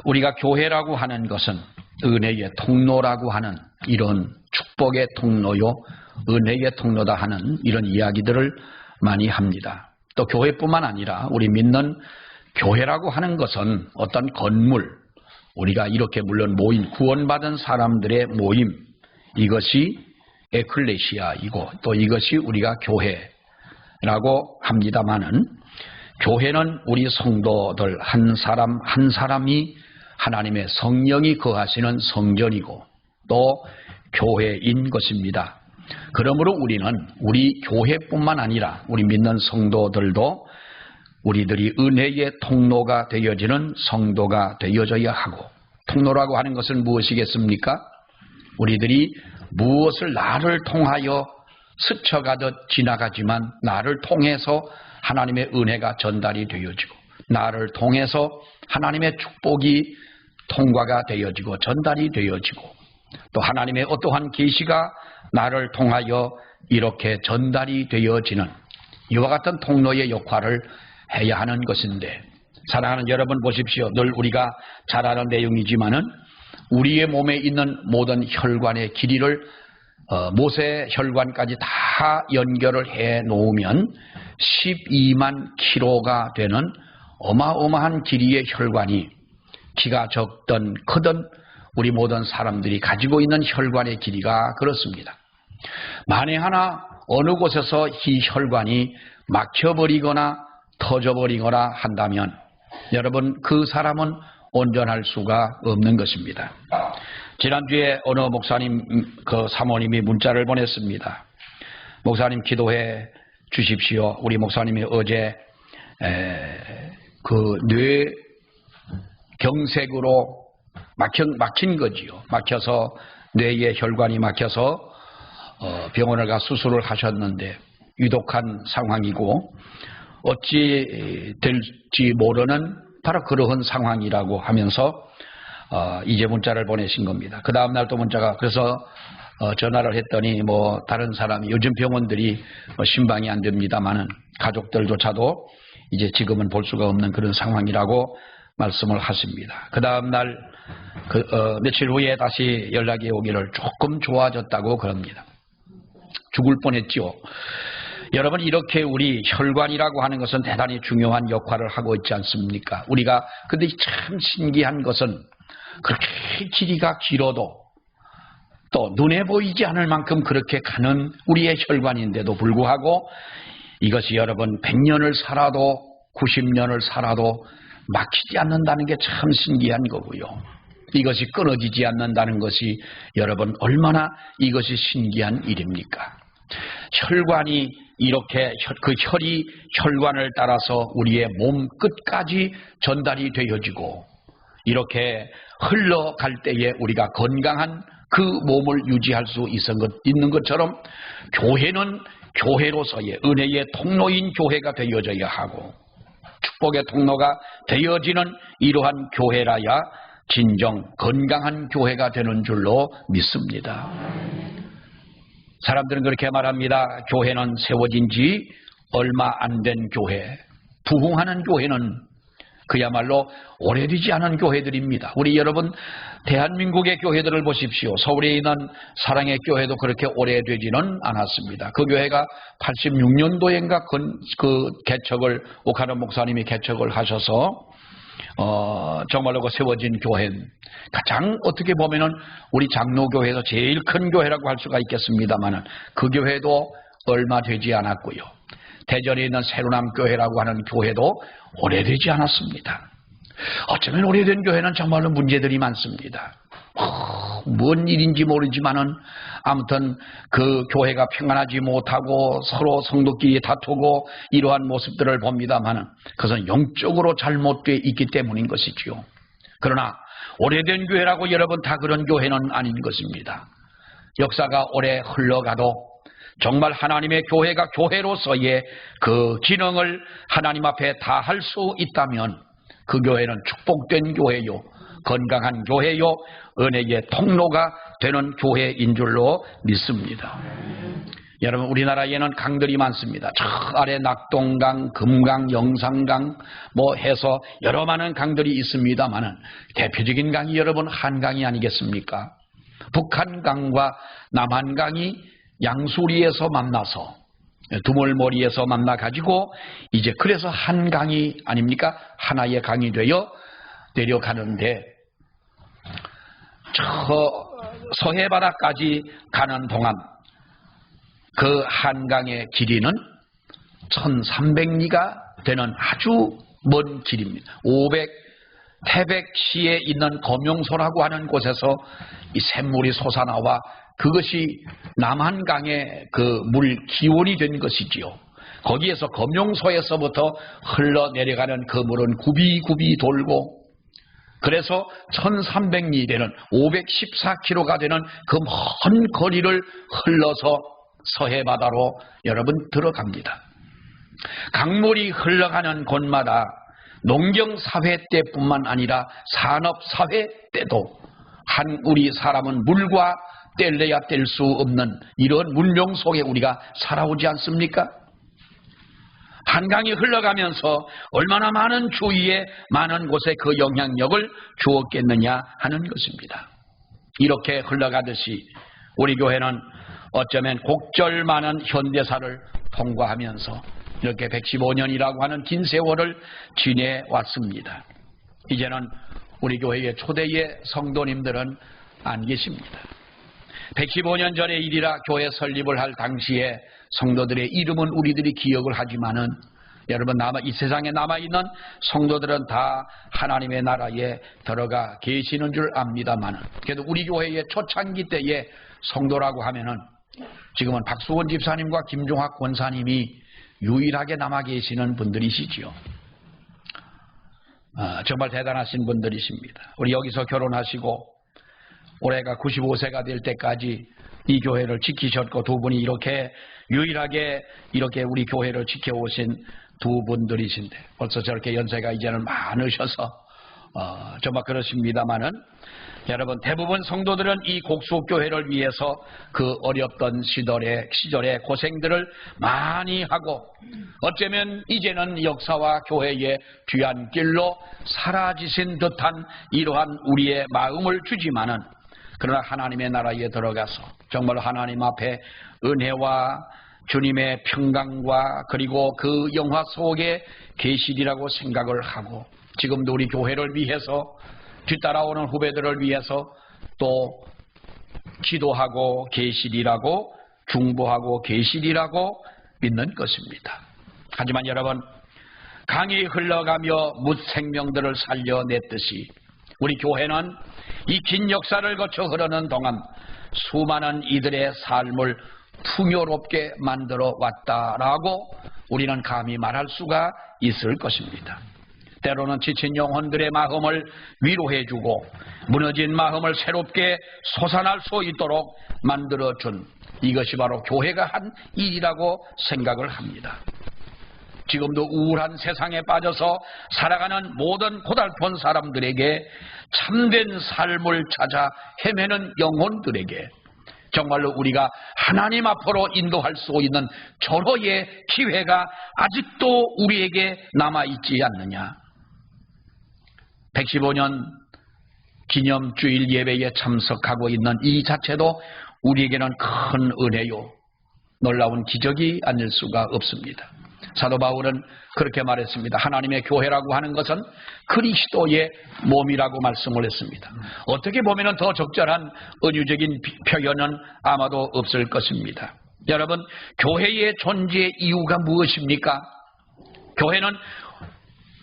우리가 교회라고 하는 것은 은혜의 통로라고 하는 이런 축복의 통로요, 은혜의 통로다 하는 이런 이야기들을 많이 합니다. 또 교회뿐만 아니라 우리 믿는 교회라고 하는 것은 어떤 건물, 우리가 이렇게 물론 모임, 구원받은 사람들의 모임, 이것이 에클레시아이고 또 이것이 우리가 교회라고 합니다마는, 교회는 우리 성도들 한 사람 한 사람이 하나님의 성령이 거하시는 성전이고 또 교회인 것입니다. 그러므로 우리는 우리 교회뿐만 아니라 우리 믿는 성도들도 우리들이 은혜의 통로가 되어지는 성도가 되어져야 하고, 통로라고 하는 것은 무엇이겠습니까? 우리들이 무엇을 나를 통하여 스쳐가듯 지나가지만 나를 통해서 하나님의 은혜가 전달이 되어지고, 나를 통해서 하나님의 축복이 통과가 되어지고 전달이 되어지고, 또 하나님의 어떠한 계시가 나를 통하여 이렇게 전달이 되어지는 이와 같은 통로의 역할을 해야 하는 것인데, 사랑하는 여러분 보십시오. 늘 우리가 잘 아는 내용이지만은 우리의 몸에 있는 모든 혈관의 길이를 모세 혈관까지 다 연결을 해 놓으면 12만 킬로가 되는 어마어마한 길이의 혈관이, 키가 적든 크든 우리 모든 사람들이 가지고 있는 혈관의 길이가 그렇습니다. 만에 하나 어느 곳에서 이 혈관이 막혀버리거나 터져버리거나 한다면 여러분, 그 사람은 온전할 수가 없는 것입니다. 지난주에 어느 목사님, 그 사모님이 문자를 보냈습니다. 목사님 기도해 주십시오. 우리 목사님이 어제 그 뇌 경색으로 막힌 거지요. 막혀서 뇌의 혈관이 막혀서 병원을 가 수술을 하셨는데 위독한 상황이고 어찌 될지 모르는 바로 그러한 상황이라고 하면서 이제 문자를 보내신 겁니다. 그 다음 날 또 문자가, 그래서 전화를 했더니 뭐 다른 사람이, 요즘 병원들이 신방이 안 됩니다만은 가족들조차도 이제 지금은 볼 수가 없는 그런 상황이라고 말씀을 하십니다. 그 다음 날 며칠 후에 다시 연락이 오기를 조금 좋아졌다고 그럽니다. 죽을 뻔했지요. 여러분, 이렇게 우리 혈관이라고 하는 것은 대단히 중요한 역할을 하고 있지 않습니까? 우리가, 근데 참 신기한 것은 그렇게 길이가 길어도 또 눈에 보이지 않을 만큼 그렇게 가는 우리의 혈관인데도 불구하고 이것이 여러분 100년을 살아도 90년을 살아도 막히지 않는다는 게 참 신기한 거고요. 이것이 끊어지지 않는다는 것이 여러분 얼마나 이것이 신기한 일입니까? 혈관이 이렇게 그 혈이 혈관을 따라서 우리의 몸 끝까지 전달이 되어지고 이렇게 흘러갈 때에 우리가 건강한 그 몸을 유지할 수 있는 것처럼 교회는 교회로서의 은혜의 통로인 교회가 되어져야 하고 축복의 통로가 되어지는 이러한 교회라야 진정 건강한 교회가 되는 줄로 믿습니다. 사람들은 그렇게 말합니다. 교회는 세워진 지 얼마 안 된 교회, 부흥하는 교회는 그야말로 오래되지 않은 교회들입니다. 우리 여러분 대한민국의 교회들을 보십시오. 서울에 있는 사랑의 교회도 그렇게 오래되지는 않았습니다. 그 교회가 86년도인가 그 개척을 오카노 목사님이 개척을 하셔서 정말로 그 세워진 교회는 가장 어떻게 보면은 우리 장로교회에서 제일 큰 교회라고 할 수가 있겠습니다만은 그 교회도 얼마 되지 않았고요. 대전에 있는 새로남 교회라고 하는 교회도 오래되지 않았습니다. 어쩌면 오래된 교회는 정말로 문제들이 많습니다. 뭔 일인지 모르지만은 아무튼 그 교회가 평안하지 못하고 서로 성도끼리 다투고 이러한 모습들을 봅니다만은 그것은 영적으로 잘못되어 있기 때문인 것이지요. 그러나 오래된 교회라고 여러분 다 그런 교회는 아닌 것입니다. 역사가 오래 흘러가도 정말 하나님의 교회가 교회로서의 그 기능을 하나님 앞에 다 할 수 있다면 그 교회는 축복된 교회요, 건강한 교회요, 은혜의 통로가 되는 교회인 줄로 믿습니다. 여러분, 우리나라에는 강들이 많습니다. 저 아래 낙동강, 금강, 영산강 뭐 해서 여러 많은 강들이 있습니다만은 대표적인 강이 여러분 한강이 아니겠습니까? 북한강과 남한강이 양수리에서 만나서 두물머리에서 만나가지고 이제 그래서 한강이 아닙니까? 하나의 강이 되어 내려가는데 저 서해바다까지 가는 동안 그 한강의 길이는 1300리가 되는 아주 먼 길입니다. 태백시에 있는 검용소라고 하는 곳에서 이 샘물이 솟아나와 그것이 남한강의 그 물 기원이 된 것이지요. 거기에서 검용소에서부터 흘러내려가는 그 물은 굽이굽이 돌고 그래서 1300리 되는 514km가 되는 그 먼 거리를 흘러서 서해바다로 여러분 들어갑니다. 강물이 흘러가는 곳마다 농경사회 때뿐만 아니라 산업사회 때도 우리 사람은 물과 뗄래야 뗄 수 없는 이런 문명 속에 우리가 살아오지 않습니까? 한강이 흘러가면서 얼마나 많은 주위에 많은 곳에 그 영향력을 주었겠느냐 하는 것입니다. 이렇게 흘러가듯이 우리 교회는 어쩌면 곡절 많은 현대사를 통과하면서 이렇게 115년이라고 하는 긴 세월을 지내왔습니다. 이제는 우리 교회의 초대의 성도님들은 안 계십니다. 115년 전의 일이라 교회 설립을 할 당시에 성도들의 이름은 우리들이 기억을 하지만은 여러분 이 세상에 남아있는 성도들은 다 하나님의 나라에 들어가 계시는 줄 압니다만은 그래도 우리 교회의 초창기 때의 성도라고 하면은 지금은 박수원 집사님과 김종학 권사님이 유일하게 남아 계시는 분들이시지요. 정말 대단하신 분들이십니다. 우리 여기서 결혼하시고 올해가 95세가 될 때까지 이 교회를 지키셨고 두 분이 이렇게 유일하게 이렇게 우리 교회를 지켜오신 두 분들이신데 벌써 저렇게 연세가 이제는 많으셔서 정말 그렇습니다만은 여러분 대부분 성도들은 이 곡수교회를 위해서 그 어렵던 시절에 고생들을 많이 하고 어쩌면 이제는 역사와 교회의 뒤안길로 사라지신 듯한 이러한 우리의 마음을 주지만은 그러나 하나님의 나라에 들어가서 정말 하나님 앞에 은혜와 주님의 평강과 그리고 그 영화 속에 계시리라고 생각을 하고 지금도 우리 교회를 위해서 뒤따라오는 후배들을 위해서 또 기도하고 계시리라고 중보하고 계시리라고 믿는 것입니다. 하지만 여러분 강이 흘러가며 뭇 생명들을 살려냈듯이 우리 교회는 이 긴 역사를 거쳐 흐르는 동안 수많은 이들의 삶을 풍요롭게 만들어 왔다라고 우리는 감히 말할 수가 있을 것입니다. 때로는 지친 영혼들의 마음을 위로해주고 무너진 마음을 새롭게 솟아날 수 있도록 만들어준 이것이 바로 교회가 한 일이라고 생각을 합니다. 지금도 우울한 세상에 빠져서 살아가는 모든 고달픈 사람들에게 참된 삶을 찾아 헤매는 영혼들에게 정말로 우리가 하나님 앞으로 인도할 수 있는 절호의 기회가 아직도 우리에게 남아있지 않느냐. 115년 기념주일 예배에 참석하고 있는 이 자체도 우리에게는 큰 은혜요 놀라운 기적이 아닐 수가 없습니다. 사도 바울은 그렇게 말했습니다. 하나님의 교회라고 하는 것은 그리스도의 몸이라고 말씀을 했습니다. 어떻게 보면 더 적절한 은유적인 표현은 아마도 없을 것입니다. 여러분, 교회의 존재의 이유가 무엇입니까? 교회는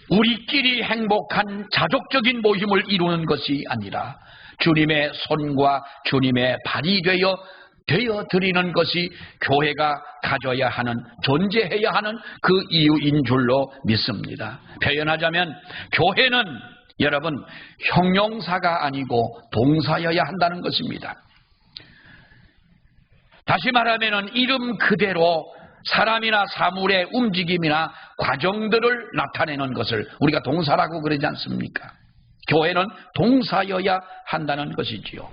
우리끼리 행복한 자족적인 모임을 이루는 것이 아니라 주님의 손과 주님의 발이 되어 드리는 것이 교회가 가져야 하는 존재해야 하는 그 이유인 줄로 믿습니다. 표현하자면 교회는 여러분 형용사가 아니고 동사여야 한다는 것입니다. 다시 말하면 이름 그대로 사람이나 사물의 움직임이나 과정들을 나타내는 것을 우리가 동사라고 그러지 않습니까? 교회는 동사여야 한다는 것이지요.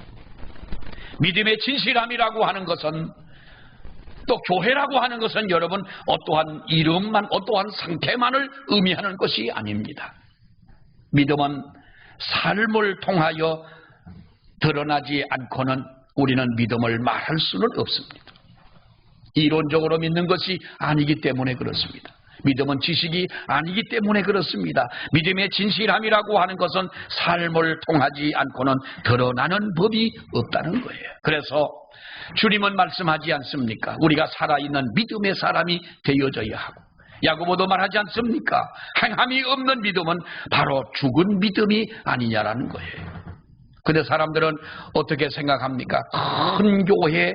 믿음의 진실함이라고 하는 것은 또 교회라고 하는 것은 여러분 어떠한 이름만, 어떠한 상태만을 의미하는 것이 아닙니다. 믿음은 삶을 통하여 드러나지 않고는 우리는 믿음을 말할 수는 없습니다. 이론적으로 믿는 것이 아니기 때문에 그렇습니다. 믿음은 지식이 아니기 때문에 그렇습니다. 믿음의 진실함이라고 하는 것은 삶을 통하지 않고는 드러나는 법이 없다는 거예요. 그래서 주님은 말씀하지 않습니까? 우리가 살아있는 믿음의 사람이 되어져야 하고, 야고보도 말하지 않습니까? 행함이 없는 믿음은 바로 죽은 믿음이 아니냐라는 거예요. 근데 사람들은 어떻게 생각합니까? 큰 교회,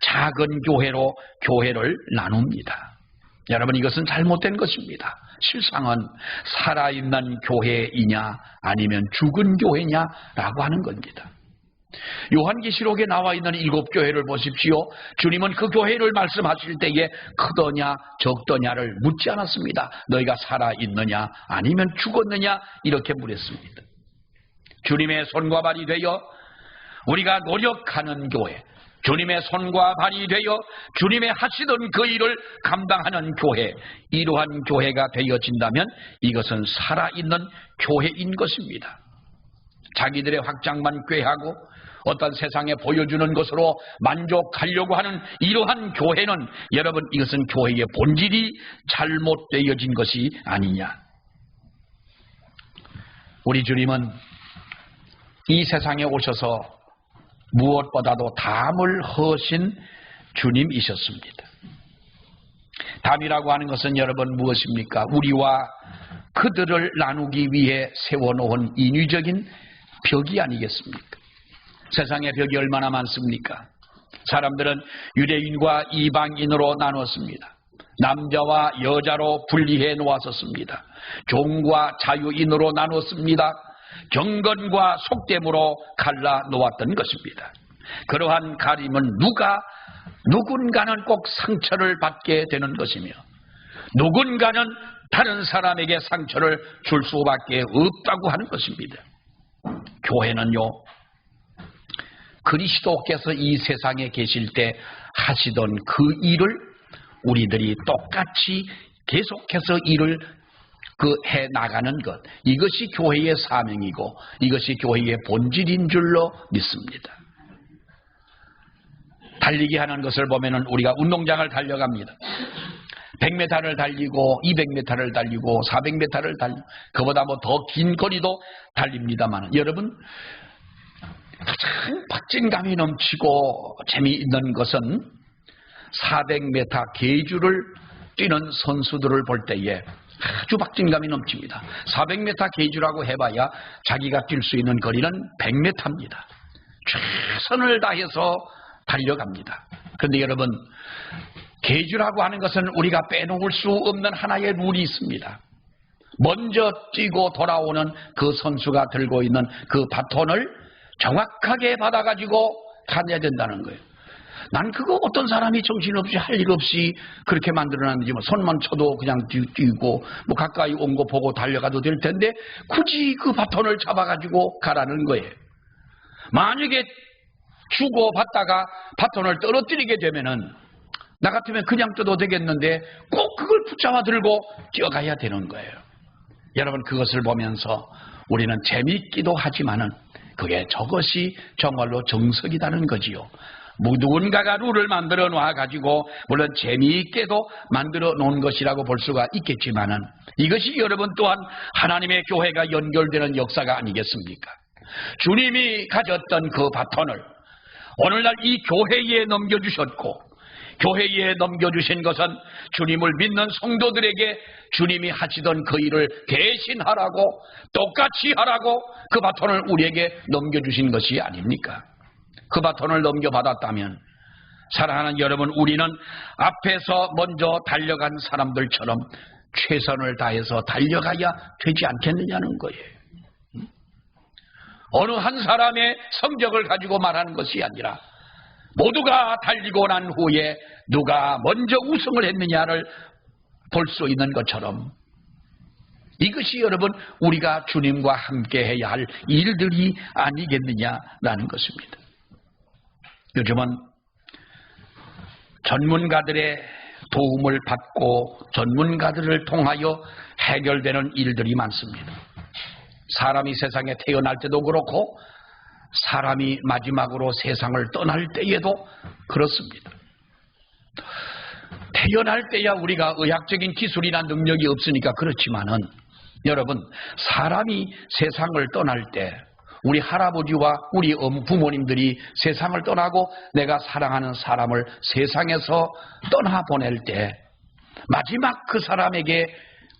작은 교회로 교회를 나눕니다. 여러분, 이것은 잘못된 것입니다. 실상은 살아있는 교회이냐 아니면 죽은 교회냐라고 하는 겁니다. 요한계시록에 나와 있는 7교회를 보십시오. 주님은 그 교회를 말씀하실 때에 크더냐 적더냐를 묻지 않았습니다. 너희가 살아있느냐 아니면 죽었느냐 이렇게 물었습니다. 주님의 손과 발이 되어 우리가 노력하는 교회, 주님의 손과 발이 되어 주님의 하시던 그 일을 감당하는 교회, 이러한 교회가 되어진다면 이것은 살아있는 교회인 것입니다. 자기들의 확장만 꾀하고 어떤 세상에 보여주는 것으로 만족하려고 하는 이러한 교회는, 여러분, 이것은 교회의 본질이 잘못되어진 것이 아니냐. 우리 주님은 이 세상에 오셔서 무엇보다도 담을 허신 주님이셨습니다. 담이라고 하는 것은 여러분 무엇입니까? 우리와 그들을 나누기 위해 세워놓은 인위적인 벽이 아니겠습니까? 세상에 벽이 얼마나 많습니까? 사람들은 유대인과 이방인으로 나눴습니다. 남자와 여자로 분리해 놓았었습니다. 종과 자유인으로 나눴습니다. 경건과 속됨으로 갈라 놓았던 것입니다. 그러한 가림은 누군가는 꼭 상처를 받게 되는 것이며, 누군가는 다른 사람에게 상처를 줄 수밖에 없다고 하는 것입니다. 교회는요, 그리스도께서 이 세상에 계실 때 하시던 그 일을 우리들이 똑같이 계속해서 일을 해 나가는 것, 이것이 교회의 사명이고 이것이 교회의 본질인 줄로 믿습니다. 달리기 하는 것을 보면은 우리가 운동장을 달려갑니다. 100m를 달리고 200m를 달리고 400m를 달리고 그보다 뭐 더 긴 거리도 달립니다만, 여러분, 가장 박진감이 넘치고 재미있는 것은 400m 계주를 뛰는 선수들을 볼 때에 아주 박진감이 넘칩니다. 400m 계주라고 해봐야 자기가 뛸 수 있는 거리는 100m입니다. 최선을 다해서 달려갑니다. 그런데 여러분, 계주라고 하는 것은 우리가 빼놓을 수 없는 하나의 룰이 있습니다. 먼저 뛰고 돌아오는 그 선수가 들고 있는 그 바톤을 정확하게 받아가지고 가야 된다는 거예요. 난 그거 어떤 사람이 정신없이 할 일 없이 그렇게 만들어놨는지, 뭐 손만 쳐도 그냥 뛰고 뭐 가까이 온 거 보고 달려가도 될 텐데 굳이 그 바톤을 잡아가지고 가라는 거예요. 만약에 주고 받다가 바톤을 떨어뜨리게 되면은 나 같으면 그냥 떠도 되겠는데 꼭 그걸 붙잡아 들고 뛰어가야 되는 거예요. 여러분, 그것을 보면서 우리는 재미있기도 하지만은 그게 저것이 정말로 정석이라는 거지요. 누군가가 룰을 만들어 놔가지고 물론 재미있게도 만들어 놓은 것이라고 볼 수가 있겠지만은 이것이 여러분 또한 하나님의 교회가 연결되는 역사가 아니겠습니까? 주님이 가졌던 그 바톤을 오늘날 이 교회에 넘겨주셨고, 교회에 넘겨주신 것은 주님을 믿는 성도들에게 주님이 하시던 그 일을 대신하라고, 똑같이 하라고 그 바톤을 우리에게 넘겨주신 것이 아닙니까? 그 바톤을 넘겨받았다면 사랑하는 여러분, 우리는 앞에서 먼저 달려간 사람들처럼 최선을 다해서 달려가야 되지 않겠느냐는 거예요. 어느 한 사람의 성적을 가지고 말하는 것이 아니라 모두가 달리고 난 후에 누가 먼저 우승을 했느냐를 볼 수 있는 것처럼 이것이 여러분 우리가 주님과 함께 해야 할 일들이 아니겠느냐라는 것입니다. 요즘은 전문가들의 도움을 받고 전문가들을 통하여 해결되는 일들이 많습니다. 사람이 세상에 태어날 때도 그렇고 사람이 마지막으로 세상을 떠날 때에도 그렇습니다. 태어날 때야 우리가 의학적인 기술이나 능력이 없으니까 그렇지만은 여러분, 사람이 세상을 떠날 때 우리 할아버지와 우리 부모님들이 세상을 떠나고 내가 사랑하는 사람을 세상에서 떠나보낼 때 마지막 그 사람에게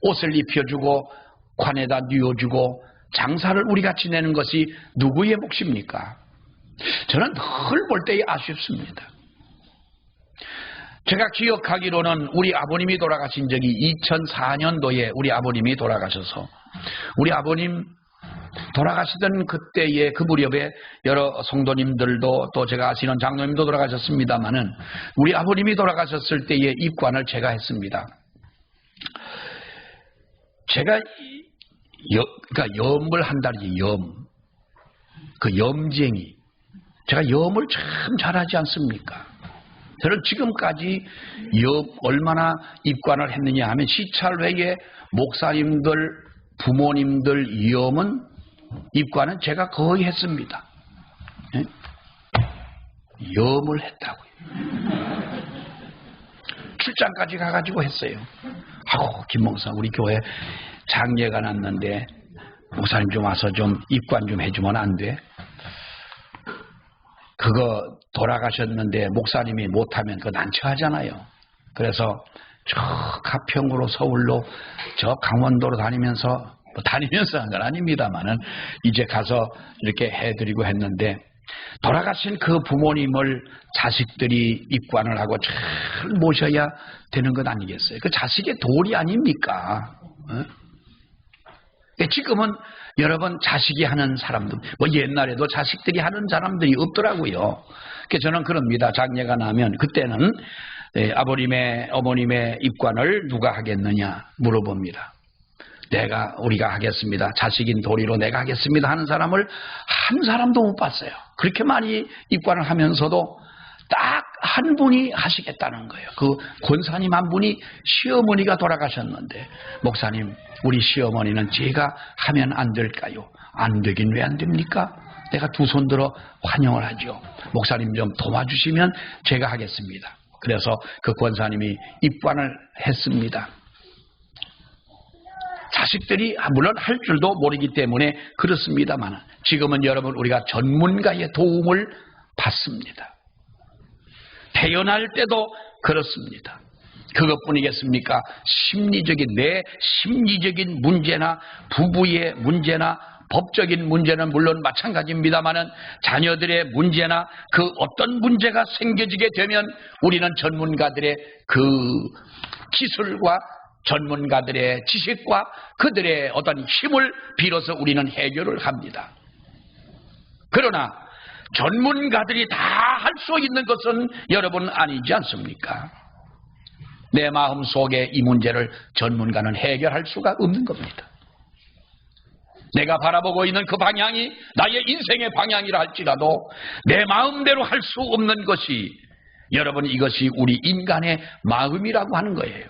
옷을 입혀주고 관에다 뉘어주고 장사를 우리가 지내는 것이 누구의 몫입니까? 저는 늘 볼 때에 아쉽습니다. 제가 기억하기로는 우리 아버님이 돌아가신 적이 2004년도에 우리 아버님이 돌아가셔서 우리 아버님 돌아가시던 그때의 그 무렵에 여러 성도님들도 또 제가 아시는 장로님도 돌아가셨습니다마는 우리 아버님이 돌아가셨을 때의 입관을 제가 했습니다. 제가 그러니까 염을 한다니 그 염쟁이 제가 염을 참 잘하지 않습니까? 저는 지금까지 얼마나 입관을 했느냐 하면 시찰회의 목사님들, 부모님들 입관은 제가 거의 했습니다. 네? 염을 했다고요. 출장까지 가가지고 했어요. 아우, 김 목사 우리 교회 장례가 났는데 목사님 좀 와서 좀 입관 좀 해주면 안 돼? 그거 돌아가셨는데 목사님이 못하면 그거 난처하잖아요. 그래서 저 가평으로 서울로 저 강원도로 다니면서 한 건 아닙니다만은 이제 가서 이렇게 해드리고 했는데 돌아가신 그 부모님을 자식들이 입관을 하고 잘 모셔야 되는 것 아니겠어요? 그 자식의 도리 아닙니까? 지금은 여러분 자식이 하는 사람들, 뭐 옛날에도 자식들이 하는 사람들이 없더라고요. 그래서 저는 그럽니다. 장례가 나면 그때는 어머님의 입관을 누가 하겠느냐 물어봅니다. 우리가 하겠습니다. 자식인 도리로 내가 하겠습니다 하는 사람을 한 사람도 못 봤어요. 그렇게 많이 입관을 하면서도 딱 한 분이 하시겠다는 거예요. 그 권사님 한 분이 시어머니가 돌아가셨는데 목사님 우리 시어머니는 제가 하면 안 될까요? 안 되긴 왜 안 됩니까? 내가 두 손 들어 환영을 하죠. 목사님 좀 도와주시면 제가 하겠습니다. 그래서 그 권사님이 입관을 했습니다. 자식들이 물론 할 줄도 모르기 때문에 그렇습니다만 지금은 여러분 우리가 전문가의 도움을 받습니다. 태어날 때도 그렇습니다. 그것뿐이겠습니까? 내 심리적인 문제나 부부의 문제나 법적인 문제는 물론 마찬가지입니다만은 자녀들의 문제나 그 어떤 문제가 생겨지게 되면 우리는 전문가들의 그 기술과 전문가들의 지식과 그들의 어떤 힘을 빌어서 우리는 해결을 합니다. 그러나 전문가들이 다 할 수 있는 것은 여러분 아니지 않습니까? 내 마음 속에 이 문제를 전문가는 해결할 수가 없는 겁니다. 내가 바라보고 있는 그 방향이 나의 인생의 방향이라 할지라도 내 마음대로 할 수 없는 것이 여러분 이것이 우리 인간의 마음이라고 하는 거예요.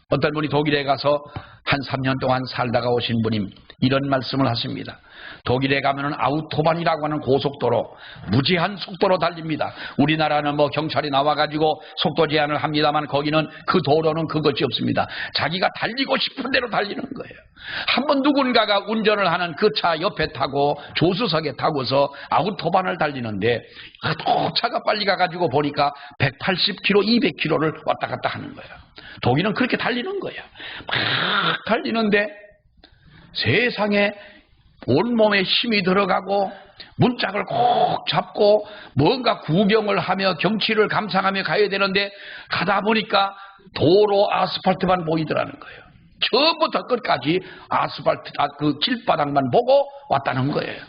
어떤 분이 독일에 가서 한 3년 동안 살다가 오신 분이 이런 말씀을 하십니다. 독일에 가면은 아우토반이라고 하는 고속도로 무제한 속도로 달립니다. 우리나라는 뭐 경찰이 나와가지고 속도 제한을 합니다만 거기는 그 도로는 그것이 없습니다. 자기가 달리고 싶은 대로 달리는 거예요. 한번 누군가가 운전을 하는 그 차 옆에 타고 조수석에 타고서 아우토반을 달리는데 차가 빨리 가가지고 보니까 180km, 200km를 왔다 갔다 하는 거예요. 독일은 그렇게 달리는 거예요. 막 달리는데 세상에 온몸에 힘이 들어가고 문짝을 꼭 잡고 뭔가 구경을 하며 경치를 감상하며 가야 되는데 가다 보니까 도로 아스팔트만 보이더라는 거예요. 처음부터 끝까지 아스팔트 그 길바닥만 보고 왔다는 거예요.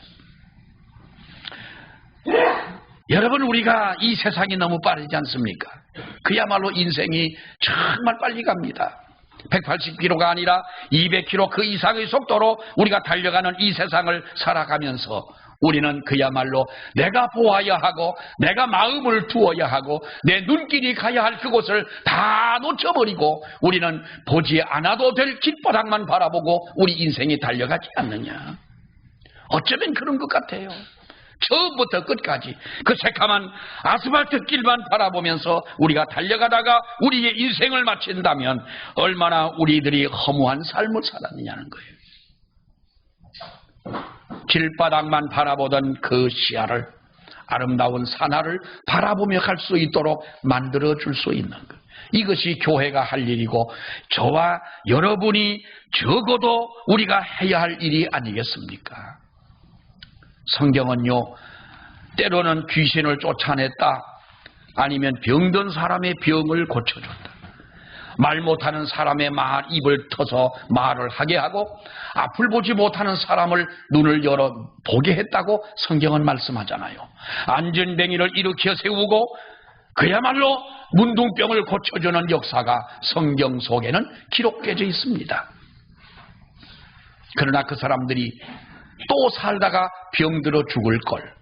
여러분 우리가 이 세상이 너무 빠르지 않습니까? 그야말로 인생이 정말 빨리 갑니다. 180km가 아니라 200km 그 이상의 속도로 우리가 달려가는 이 세상을 살아가면서 우리는 그야말로 내가 보아야 하고 내가 마음을 두어야 하고 내 눈길이 가야 할 그곳을 다 놓쳐버리고 우리는 보지 않아도 될 길바닥만 바라보고 우리 인생이 달려가지 않느냐. 어쩌면 그런 것 같아요. 처음부터 끝까지 그 새카만 아스팔트 길만 바라보면서 우리가 달려가다가 우리의 인생을 마친다면 얼마나 우리들이 허무한 삶을 살았느냐는 거예요. 길바닥만 바라보던 그 시야를 아름다운 산하를 바라보며 갈 수 있도록 만들어 줄 수 있는 것. 이것이 교회가 할 일이고 저와 여러분이 적어도 우리가 해야 할 일이 아니겠습니까? 성경은요, 때로는 귀신을 쫓아냈다, 아니면 병든 사람의 병을 고쳐줬다, 말 못하는 사람의 입을 터서 말을 하게 하고 앞을 보지 못하는 사람을 눈을 열어 보게 했다고 성경은 말씀하잖아요. 안전뱅이를 일으켜 세우고 그야말로 문둥병을 고쳐주는 역사가 성경 속에는 기록되어 있습니다. 그러나 그 사람들이 또 살다가 병들어 죽을 걸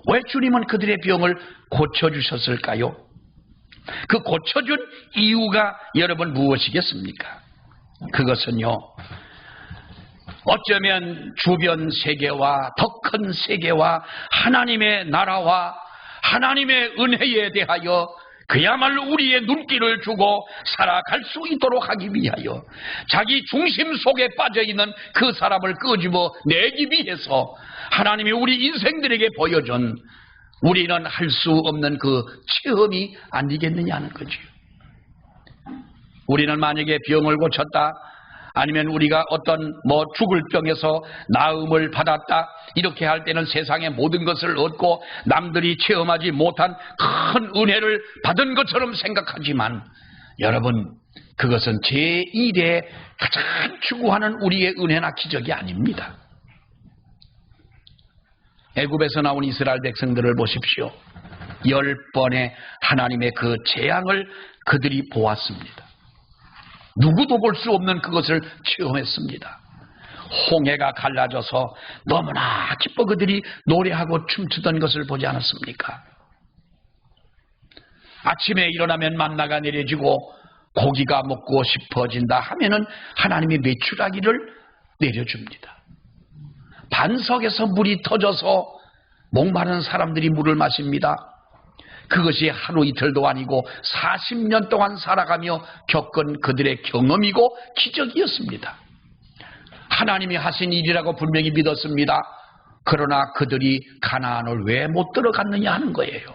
왜 주님은 그들의 병을 고쳐주셨을까요? 그 고쳐준 이유가 여러분 무엇이겠습니까? 그것은요, 어쩌면 주변 세계와 더 큰 세계와 하나님의 나라와 하나님의 은혜에 대하여 그야말로 우리의 눈길을 주고 살아갈 수 있도록 하기 위하여 자기 중심 속에 빠져있는 그 사람을 끄집어 내기 위해서 하나님이 우리 인생들에게 보여준 우리는 할 수 없는 그 체험이 아니겠느냐는 거죠. 우리는 만약에 병을 고쳤다, 아니면 우리가 어떤 죽을 병에서 나음을 받았다, 이렇게 할 때는 세상의 모든 것을 얻고 남들이 체험하지 못한 큰 은혜를 받은 것처럼 생각하지만 여러분, 그것은 제1의 가장 추구하는 우리의 은혜나 기적이 아닙니다. 애굽에서 나온 이스라엘 백성들을 보십시오. 10번의 하나님의 그 재앙을 그들이 보았습니다. 누구도 볼 수 없는 그것을 체험했습니다. 홍해가 갈라져서 너무나 기뻐 그들이 노래하고 춤추던 것을 보지 않았습니까? 아침에 일어나면 만나가 내려지고 고기가 먹고 싶어진다 하면은 하나님이 메추라기를 내려줍니다. 반석에서 물이 터져서 목마른 사람들이 물을 마십니다. 그것이 하루 이틀도 아니고 40년 동안 살아가며 겪은 그들의 경험이고 기적이었습니다. 하나님이 하신 일이라고 분명히 믿었습니다. 그러나 그들이 가나안을 왜 못 들어갔느냐 하는 거예요.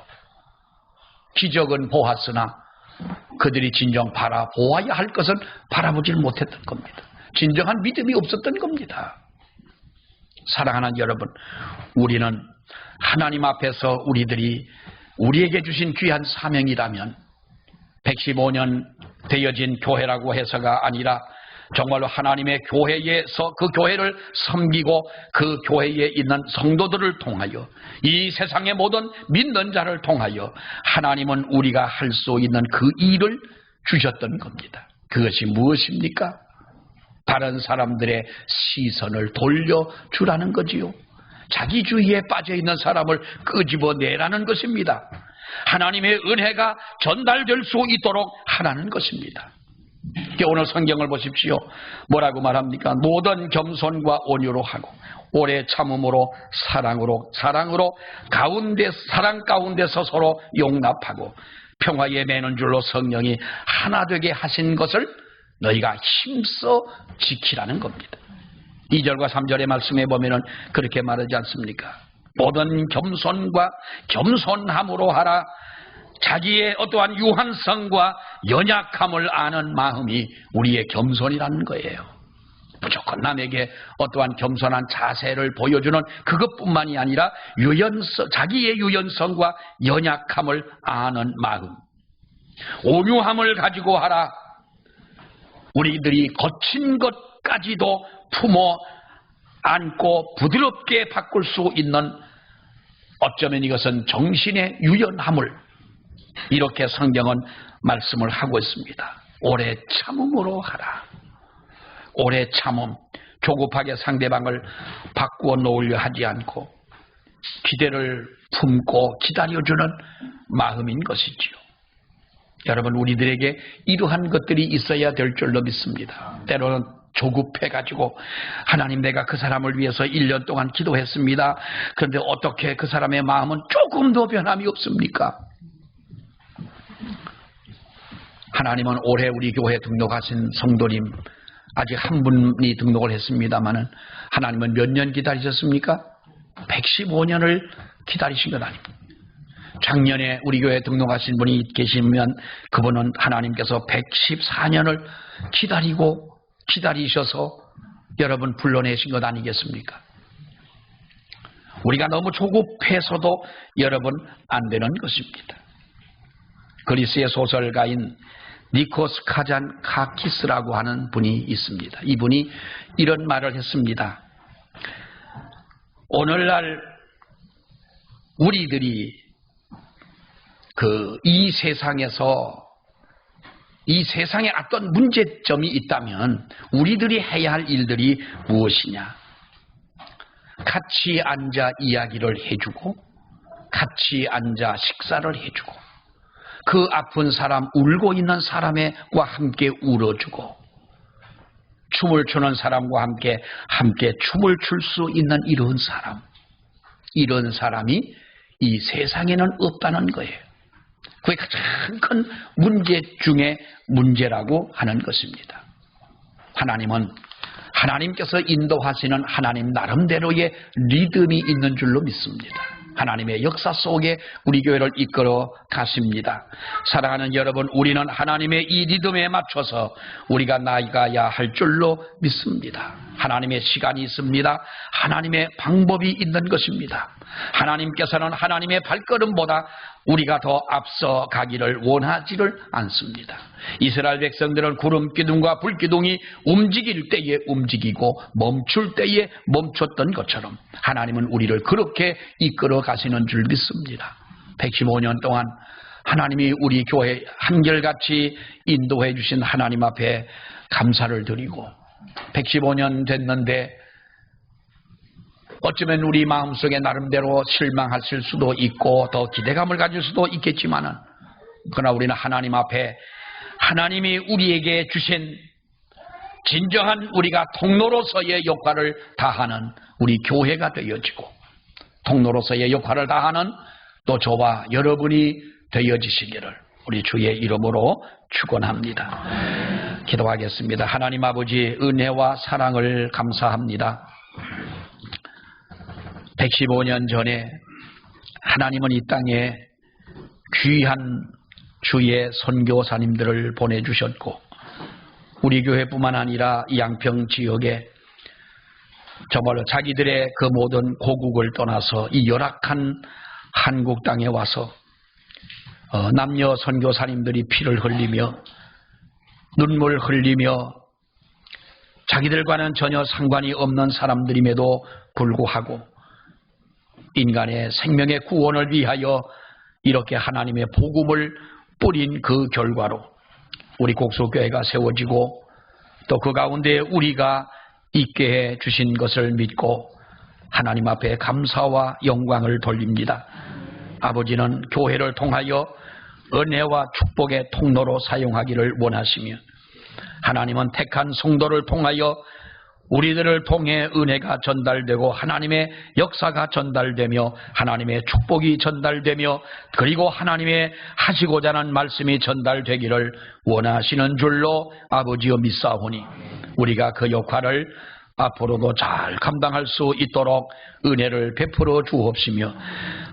기적은 보았으나 그들이 진정 바라보아야 할 것은 바라보질 못했던 겁니다. 진정한 믿음이 없었던 겁니다. 사랑하는 여러분, 우리는 하나님 앞에서 우리에게 주신 귀한 사명이라면 115년 되어진 교회라고 해서가 아니라 정말로 하나님의 교회에서 그 교회를 섬기고 그 교회에 있는 성도들을 통하여 이 세상의 모든 믿는 자를 통하여 하나님은 우리가 할 수 있는 그 일을 주셨던 겁니다. 그것이 무엇입니까? 다른 사람들의 시선을 돌려주라는 거지요. 자기주의에 빠져있는 사람을 끄집어내라는 것입니다. 하나님의 은혜가 전달될 수 있도록 하라는 것입니다. 오늘 성경을 보십시오. 뭐라고 말합니까? 모든 겸손과 온유로 하고 오래 참음으로 사랑으로 사랑 가운데서 서로 용납하고 평화에 매는 줄로 성령이 하나 되게 하신 것을 너희가 힘써 지키라는 겁니다. 2절과 3절의 말씀에 보면은 그렇게 말하지 않습니까? 모든 겸손과 겸손함으로 하라. 자기의 어떠한 유한성과 연약함을 아는 마음이 우리의 겸손이라는 거예요. 무조건 남에게 어떠한 겸손한 자세를 보여주는 그것뿐만이 아니라 자기의 유연성과 연약함을 아는 마음, 온유함을 가지고 하라. 우리들이 거친 것까지도 품어 안고 부드럽게 바꿀 수 있는, 어쩌면 이것은 정신의 유연함을, 이렇게 성경은 말씀을 하고 있습니다. 오래 참음으로 하라. 오래 참음, 조급하게 상대방을 바꾸어 놓으려 하지 않고 기대를 품고 기다려주는 마음인 것이지요. 여러분, 우리들에게 이러한 것들이 있어야 될 줄로 믿습니다. 때로는 조급해가지고 하나님, 내가 그 사람을 위해서 1년 동안 기도했습니다. 그런데 어떻게 그 사람의 마음은 조금도 변함이 없습니까? 하나님은 올해 우리 교회에 등록하신 성도님 아직 한 분이 등록을 했습니다마는 하나님은 몇 년 기다리셨습니까? 115년을 기다리신 것 아닙니까? 작년에 우리 교회에 등록하신 분이 계시면 그분은 하나님께서 114년을 기다리셔서 여러분 불러내신 것 아니겠습니까? 우리가 너무 조급해서도 여러분 안 되는 것입니다. 그리스의 소설가인 니코스 카잔카키스라고 하는 분이 있습니다. 이분이 이런 말을 했습니다. 오늘날 우리들이 이 세상에 어떤 문제점이 있다면 우리들이 해야 할 일들이 무엇이냐? 같이 앉아 이야기를 해주고, 같이 앉아 식사를 해주고, 그 아픈 사람, 울고 있는 사람과 함께 울어주고, 춤을 추는 사람과 함께 춤을 출 수 있는 이런 사람이 이 세상에는 없다는 거예요. 그게 가장 큰 문제 중에 문제라고 하는 것입니다. 하나님께서 인도하시는 하나님 나름대로의 리듬이 있는 줄로 믿습니다. 하나님의 역사 속에 우리 교회를 이끌어 가십니다. 사랑하는 여러분, 우리는 하나님의 이 리듬에 맞춰서 우리가 나아가야 할 줄로 믿습니다. 하나님의 시간이 있습니다. 하나님의 방법이 있는 것입니다. 하나님께서는 하나님의 발걸음보다 우리가 더 앞서 가기를 원하지를 않습니다. 이스라엘 백성들은 구름 기둥과 불 기둥이 움직일 때에 움직이고 멈출 때에 멈췄던 것처럼 하나님은 우리를 그렇게 이끌어 가시는 줄 믿습니다. 115년 동안 하나님이 우리 교회 한결같이 인도해 주신 하나님 앞에 감사를 드리고, 115년 됐는데 어쩌면 우리 마음속에 나름대로 실망하실 수도 있고 더 기대감을 가질 수도 있겠지만은, 그러나 우리는 하나님 앞에 하나님이 우리에게 주신 진정한 우리가 통로로서의 역할을 다하는 우리 교회가 되어지고, 통로로서의 역할을 다하는 또 저와 여러분이 되어지시기를 우리 주의 이름으로 축원합니다. 기도하겠습니다. 하나님 아버지, 은혜와 사랑을 감사합니다. 115년 전에 하나님은 이 땅에 귀한 주의 선교사님들을 보내주셨고, 우리 교회뿐만 아니라 양평 지역에 정말 자기들의 그 모든 고국을 떠나서 이 열악한 한국 땅에 와서 남녀 선교사님들이 피를 흘리며 눈물 흘리며 자기들과는 전혀 상관이 없는 사람들임에도 불구하고 인간의 생명의 구원을 위하여 이렇게 하나님의 복음을 뿌린 그 결과로 우리 곡소교회가 세워지고, 또 그 가운데 우리가 있게 해 주신 것을 믿고 하나님 앞에 감사와 영광을 돌립니다. 아버지는 교회를 통하여 은혜와 축복의 통로로 사용하기를 원하시며, 하나님은 택한 성도를 통하여 우리들을 통해 은혜가 전달되고 하나님의 역사가 전달되며 하나님의 축복이 전달되며 그리고 하나님의 하시고자 하는 말씀이 전달되기를 원하시는 줄로 아버지여 믿사오니, 우리가 그 역할을 앞으로도 잘 감당할 수 있도록 은혜를 베풀어 주옵시며,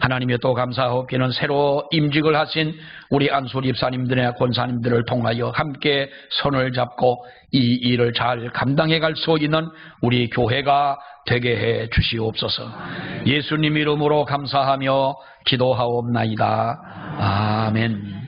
하나님의 또 감사하옵기는 새로 임직을 하신 우리 안수 집사님들의 권사님들을 통하여 함께 손을 잡고 이 일을 잘 감당해 갈 수 있는 우리 교회가 되게 해 주시옵소서. 예수님 이름으로 감사하며 기도하옵나이다. 아멘.